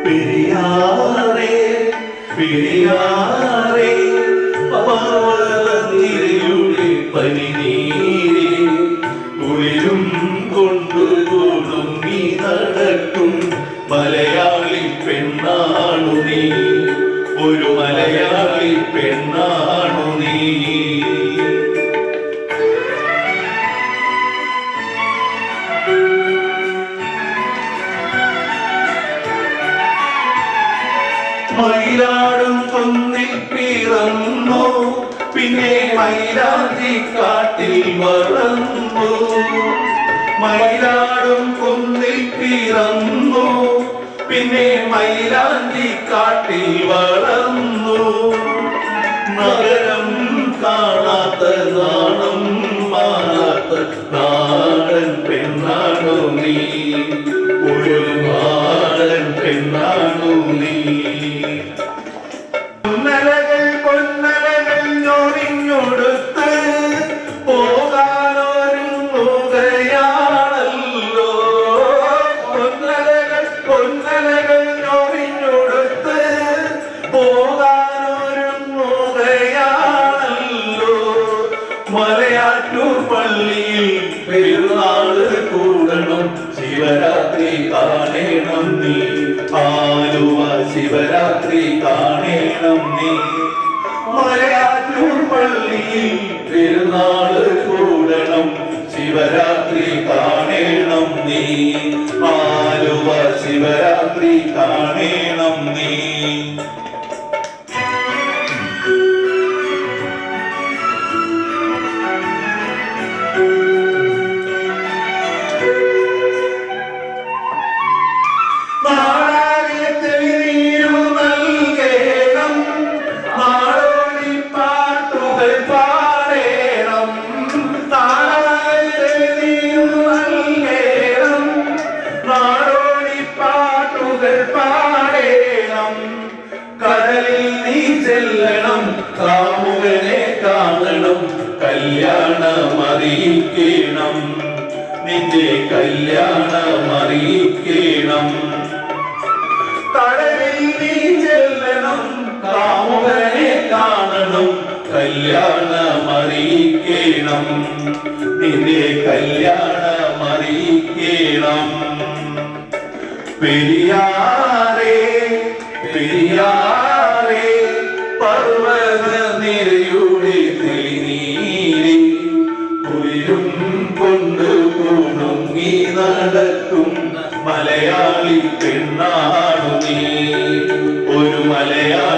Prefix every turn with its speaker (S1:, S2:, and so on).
S1: പെരിയാറേ പെരിയാറേ പർവ്വതനിരയുടെ പനിനീരേ കുളിരും കൊണ്ടു കൊടുങ്ങി നടക്കും മലയാളി പെണ്ണാണു നീ ഒരു മലയാളി പെണ്ണാണു നീ മയിലാടും കുന്നിൽ പിറന്നു പിന്നെ മൈലാഞ്ചി കാട്ടിൽ വളർന്നു മയിലാടും കുന്നിൽ പിറന്നു പിന്നെ മൈലാഞ്ചി കാട്ടിൽ വളർന്നു നഗരം കാണാത്ത നാണം മാറാത്ത നാടൻ പെണ്ണാണു നീ ഒരു നാടൻ പെണ്ണാണു നീ പൊന്നലകൾ ഞൊറിഞ്ഞൊടുത്ത് പോകാനൊരുങ്ങുകയാണല്ലോ പൊന്നലകൾ ഞൊറിഞ്ഞൊടുത്ത് പോകാനൊരുങ്ങുകയാണല്ലോ മലയാറ്റൂർ പള്ളിയിൽ പെരുന്നാള് കൂടണം ശിവരാത്രി കാണണം നീ ആലുവ ശിവരാത്രി കാണണം നീ മലയാറ്റൂർ പള്ളിയിൽ പെരുന്നാള് കൂടണം ശിവരാത്രി കാണണം നീ ആലുവ ശിവരാത്രി കാണണം നീ കടലിൽ നീ ചെല്ലണം കാമുകനെ കാണണം കല്യാണം അറിയിക്കണം നിന്റെ കല്യാണം അറിയിക്കണം കടലിൽ നീ ചെല്ലണം കാമുകനെ കാണണം കല്യാണം അറിയിക്കണം നിന്റെ കല്യാണം അറിയിക്കണം പെരിയാറേ പെരിയാറേ പർവ്വതനിരയുടെ തെളിനീരേ കുളിരും കൊണ്ട് കുണുങ്ങി നടക്കും മലയാളി പെണ്ണാണു നീ ഒരു മലയാളി